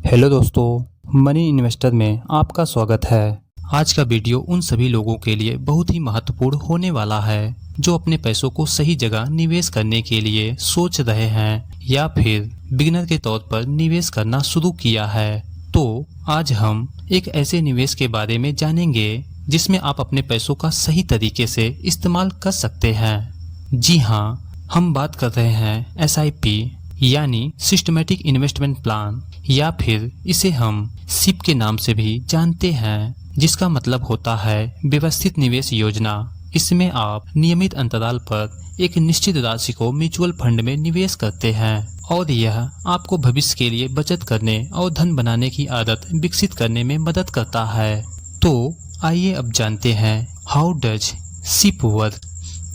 Hello दोस्तों, money investor में आपका स्वागत है। आज का वीडियो उन सभी लोगों के लिए बहुत ही महत्वपूर्ण होने वाला है जो अपने पैसों को सही जगह निवेश करने के लिए सोच रहे हैं या फिर बिगिनर के तौर पर निवेश करना शुरू किया है। तो आज हम एक ऐसे निवेश के बारे में जानेंगे जिसमें आप अपने पैसों का सही तरीके से इस्तेमाल कर सकते हैं। जी हाँ, हम बात कर रहे हैं SIP यानी सिस्टमेटिक इन्वेस्टमेंट प्लान, या फिर इसे हम SIP के नाम से भी जानते हैं, जिसका मतलब होता है व्यवस्थित निवेश योजना। इसमें आप नियमित अंतराल पर एक निश्चित राशि को म्यूचुअल फंड में निवेश करते हैं और यह आपको भविष्य के लिए बचत करने और धन बनाने की आदत विकसित करने में मदद करता है। तो आइए अब जानते हैं हाउ डज SIP वर्क।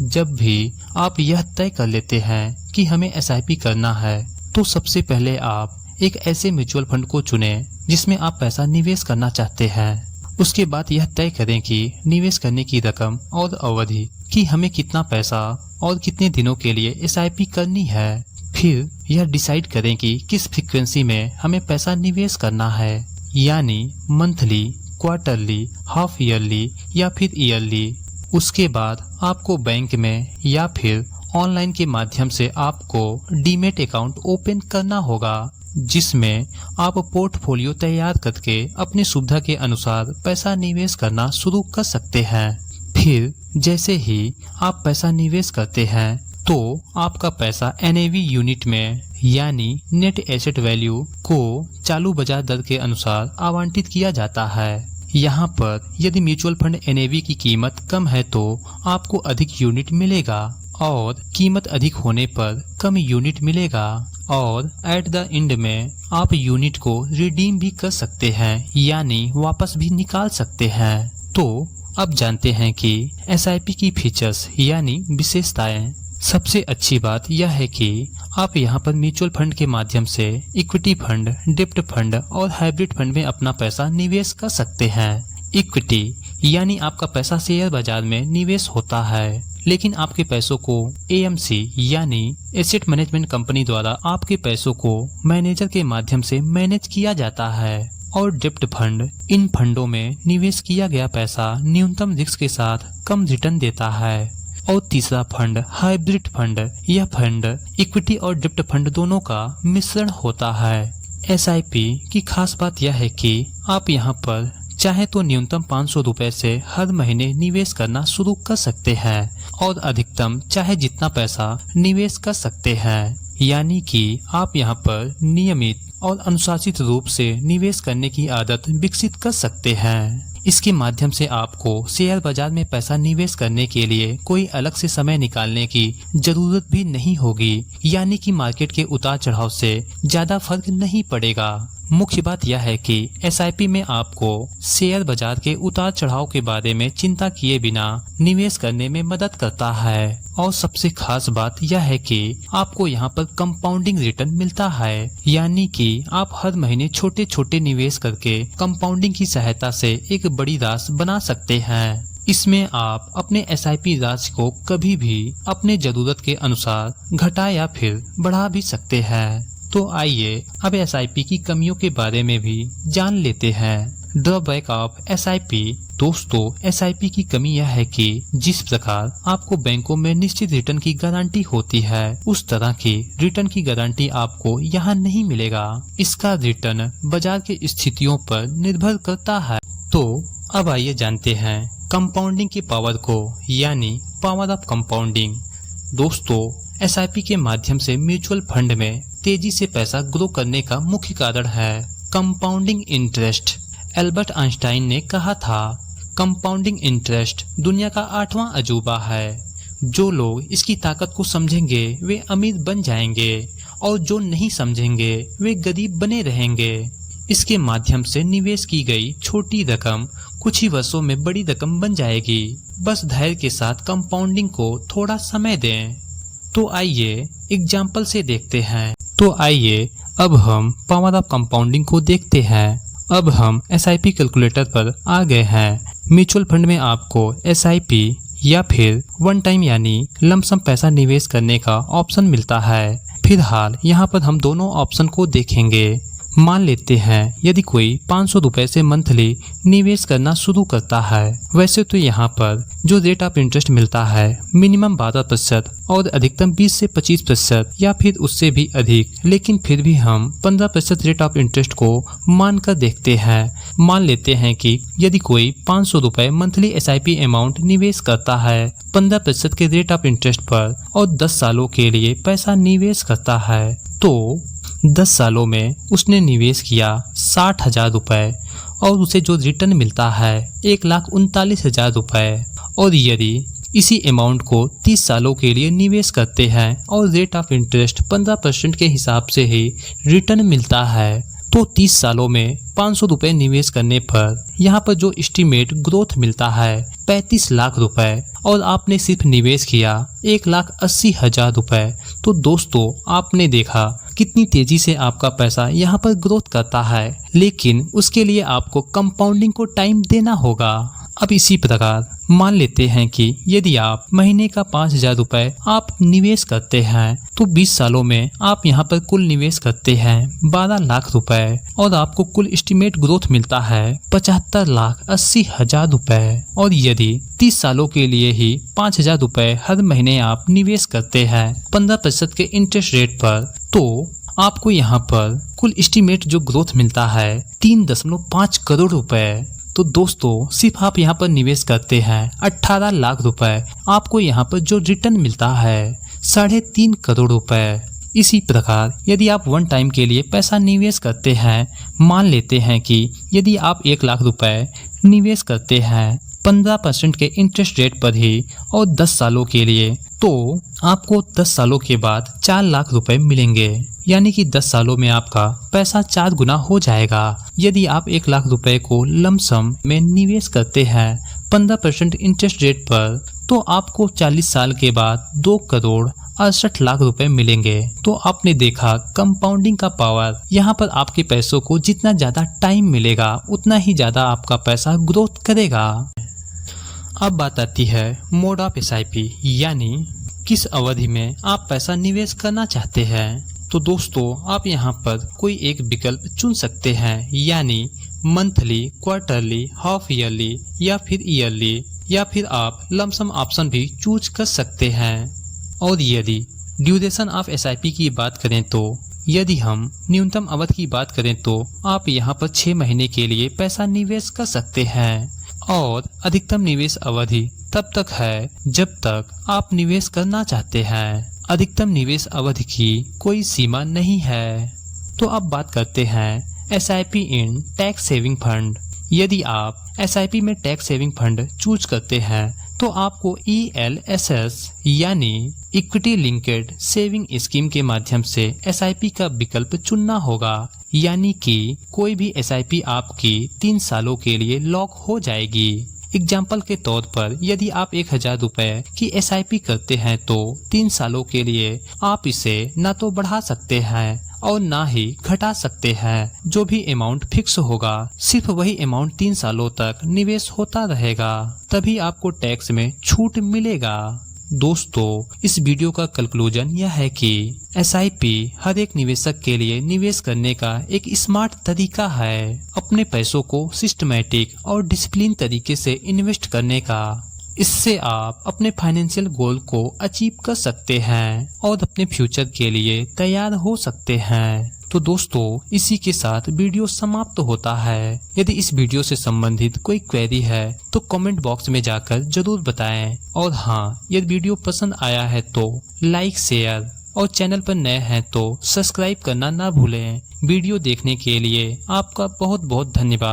जब भी आप यह तय कर लेते हैं कि हमें SIP करना है, तो सबसे पहले आप एक ऐसे म्यूचुअल फंड को चुनें जिसमें आप पैसा निवेश करना चाहते हैं। उसके बाद यह तय करें कि निवेश करने की रकम और अवधि, कि हमें कितना पैसा और कितने दिनों के लिए SIP करनी है। फिर यह डिसाइड करें कि किस फ्रीक्वेंसी में हमें पैसा निवेश करना है, यानी मंथली, क्वार्टरली, हाफ ईयरली या फिर ईयरली। उसके बाद आपको बैंक में या फिर ऑनलाइन के माध्यम से आपको डीमेट अकाउंट ओपन करना होगा, जिसमें आप पोर्टफोलियो तैयार करके अपनी सुविधा के अनुसार पैसा निवेश करना शुरू कर सकते हैं। फिर जैसे ही आप पैसा निवेश करते हैं तो आपका पैसा NAV यूनिट में यानी नेट एसेट वैल्यू को चालू बाजार दर के अनुसार आवंटित किया जाता है। यहाँ पर यदि म्यूचुअल फंड NAV की कीमत कम है तो आपको अधिक यूनिट मिलेगा और कीमत अधिक होने पर कम यूनिट मिलेगा, और एट द एंड में आप यूनिट को रिडीम भी कर सकते हैं यानी वापस भी निकाल सकते हैं। तो अब जानते हैं कि SIP की फीचर्स यानी विशेषताएं। सबसे अच्छी बात यह है कि आप यहां पर म्यूचुअल फंड के माध्यम से इक्विटी फंड, डेब्ट फंड और हाइब्रिड फंड में अपना पैसा निवेश कर सकते हैं। इक्विटी यानी आपका पैसा शेयर बाजार में निवेश होता है, लेकिन आपके पैसों को AMC यानी एसेट मैनेजमेंट कंपनी द्वारा आपके पैसों को मैनेजर के माध्यम से मैनेज किया जाता है। और डेब्ट फंड, इन फंडों में निवेश किया गया पैसा न्यूनतम रिस्क के साथ कम रिटर्न देता है। और तीसरा फंड हाइब्रिड फंड, यह फंड इक्विटी और डेब्ट फंड दोनों का मिश्रण होता है। SIP की खास बात यह है कि आप यहाँ पर चाहे तो न्यूनतम 500 रुपए से हर महीने निवेश करना शुरू कर सकते हैं और अधिकतम चाहे जितना पैसा निवेश कर सकते हैं, यानी कि आप यहाँ पर नियमित और अनुशासित रूप से निवेश करने की आदत विकसित कर सकते हैं। इसके माध्यम से आपको शेयर बाजार में पैसा निवेश करने के लिए कोई अलग से समय निकालने की जरूरत भी नहीं होगी, यानी कि मार्केट के उतार चढ़ाव से ज्यादा फर्क नहीं पड़ेगा। मुख्य बात यह है कि SIP में आपको शेयर बाजार के उतार चढ़ाव के बारे में चिंता किए बिना निवेश करने में मदद करता है। और सबसे खास बात यह है कि आपको यहाँ पर कंपाउंडिंग रिटर्न मिलता है, यानी कि आप हर महीने छोटे छोटे निवेश करके कंपाउंडिंग की सहायता से एक बड़ी राशि बना सकते हैं। इसमें आप अपने SIP राशि को कभी भी अपने जरूरत के अनुसार घटा या फिर बढ़ा भी सकते हैं। तो आइए अब SIP की कमियों के बारे में भी जान लेते हैं। Drawback of SIP। दोस्तों, SIP की कमी यह है कि जिस प्रकार आपको बैंकों में निश्चित रिटर्न की गारंटी होती है, उस तरह की रिटर्न की गारंटी आपको यहाँ नहीं मिलेगा। इसका रिटर्न बाजार की स्थितियों पर निर्भर करता है। तो अब आइए जानते हैं कंपाउंडिंग की पावर को, यानी पावर ऑफ कंपाउंडिंग। दोस्तों, SIP के माध्यम से म्यूचुअल फंड में तेजी से पैसा ग्रो करने का मुख्य कारण है कंपाउंडिंग इंटरेस्ट। एल्बर्ट आइंस्टाइन ने कहा था, कंपाउंडिंग इंटरेस्ट दुनिया का 8वां अजूबा है। जो लोग इसकी ताकत को समझेंगे वे अमीर बन जाएंगे और जो नहीं समझेंगे वे गरीब बने रहेंगे। इसके माध्यम से निवेश की गई छोटी रकम कुछ ही वर्षों में बड़ी रकम बन जाएगी। बस धैर्य के साथ कंपाउंडिंग को थोड़ा समय दें। तो आइए एग्जाम्पल से देखते हैं। तो आइए अब हम पावर ऑफ कंपाउंडिंग को देखते हैं। अब हम SIP कैलकुलेटर पर आ गए हैं। म्यूचुअल फंड में आपको SIP या फिर वन टाइम यानी लमसम पैसा निवेश करने का ऑप्शन मिलता है। फिलहाल यहाँ पर हम दोनों ऑप्शन को देखेंगे। मान लेते हैं यदि कोई 500 रुपए से मंथली निवेश करना शुरू करता है। वैसे तो यहाँ पर जो रेट ऑफ इंटरेस्ट मिलता है मिनिमम 12% और अधिकतम 20 से 25% या फिर उससे भी अधिक, लेकिन फिर भी हम 15% रेट ऑफ इंटरेस्ट को मानकर देखते हैं। मान लेते हैं कि यदि कोई 500 रुपए मंथली SIP अमाउंट निवेश करता है 15% के रेट ऑफ इंटरेस्ट पर और 10 सालों के लिए पैसा निवेश करता है, तो 10 सालों में उसने निवेश किया 60,000 रुपए और उसे जो रिटर्न मिलता है 1,39,000 रुपए। और यदि इसी अमाउंट को 30 सालों के लिए निवेश करते हैं और रेट ऑफ इंटरेस्ट 15% के हिसाब से ही रिटर्न मिलता है, तो 30 सालों में 500 रुपए निवेश करने पर यहाँ पर जो एस्टीमेट ग्रोथ मिलता है 35 लाख रुपए और आपने सिर्फ निवेश किया 1,80,000 रुपए। तो दोस्तों आपने देखा कितनी तेजी से आपका पैसा यहाँ पर ग्रोथ करता है, लेकिन उसके लिए आपको कंपाउंडिंग को टाइम देना होगा। अब इसी प्रकार मान लेते हैं कि यदि आप महीने का 5,000 रुपए आप निवेश करते हैं तो 20 सालों में आप यहाँ पर कुल निवेश करते हैं 12 लाख रुपए और आपको कुल एस्टीमेट ग्रोथ मिलता है 75,80,000 रुपए। और यदि 30 सालों के लिए ही 5,000 रुपए हर महीने आप निवेश करते हैं 15% के इंटरेस्ट रेट पर, तो आपको यहाँ पर कुल एस्टीमेट जो ग्रोथ मिलता है 3.5 करोड़ रुपए। तो दोस्तों सिर्फ आप यहाँ पर निवेश करते हैं 18 लाख रुपए, आपको यहाँ पर जो रिटर्न मिलता है 3.5 करोड़ रुपए। इसी प्रकार यदि आप वन टाइम के लिए पैसा निवेश करते हैं, मान लेते हैं कि यदि आप 1 लाख रुपए निवेश करते हैं 15% के इंटरेस्ट रेट पर ही और 10 सालों के लिए, तो आपको 10 सालों के बाद 4 लाख रुपए मिलेंगे। यानी कि 10 सालों में आपका पैसा 4 गुना हो जाएगा। यदि आप 1 लाख रुपए को लमसम में निवेश करते हैं 15% इंटरेस्ट रेट पर, तो आपको 40 साल के बाद 2 करोड़ 68 लाख रुपए मिलेंगे। तो आपने देखा कंपाउंडिंग का पावर। यहाँ पर आपके पैसों को जितना ज्यादा टाइम मिलेगा उतना ही ज्यादा आपका पैसा ग्रोथ करेगा। अब बात आती है मोड ऑफ SIP, यानी किस अवधि में आप पैसा निवेश करना चाहते हैं। तो दोस्तों आप यहाँ पर कोई एक विकल्प चुन सकते हैं, यानी मंथली, क्वार्टरली, हाफ ईयरली या फिर ईयरली, या फिर आप लमसम ऑप्शन भी चूज कर सकते हैं। और यदि ड्यूरेशन ऑफ SIP की बात करें तो यदि हम न्यूनतम अवधि की बात करें तो आप यहाँ पर 6 महीने के लिए पैसा निवेश कर सकते हैं और अधिकतम निवेश अवधि तब तक है जब तक आप निवेश करना चाहते हैं। अधिकतम निवेश अवधि की कोई सीमा नहीं है। तो अब बात करते हैं SIP इन टैक्स सेविंग फंड। यदि आप SIP में टैक्स सेविंग फंड चूज करते हैं तो आपको ELSS यानी इक्विटी लिंक्ड सेविंग स्कीम के माध्यम से SIP का विकल्प चुनना होगा, यानी कि कोई भी SIP आपकी 3 सालों के लिए लॉक हो जाएगी। एग्जाम्पल के तौर पर यदि आप 1,000 रुपए की SIP करते हैं तो 3 सालों के लिए आप इसे ना तो बढ़ा सकते हैं और ना ही घटा सकते हैं। जो भी अमाउंट फिक्स होगा सिर्फ वही अमाउंट 3 सालों तक निवेश होता रहेगा, तभी आपको टैक्स में छूट मिलेगा। दोस्तों इस वीडियो का कंक्लूजन यह है कि SIP हर एक निवेशक के लिए निवेश करने का एक स्मार्ट तरीका है, अपने पैसों को सिस्टमैटिक और डिसिप्लिन तरीके से इन्वेस्ट करने का। इससे आप अपने फाइनेंशियल गोल को अचीव कर सकते हैं और अपने फ्यूचर के लिए तैयार हो सकते हैं। तो दोस्तों इसी के साथ वीडियो समाप्त होता है। यदि इस वीडियो से संबंधित कोई क्वेरी है तो कमेंट बॉक्स में जाकर जरूर बताएं। और हाँ, यदि वीडियो पसंद आया है तो लाइक, शेयर और चैनल पर नए हैं तो सब्सक्राइब करना ना भूलें। वीडियो देखने के लिए आपका बहुत बहुत धन्यवाद।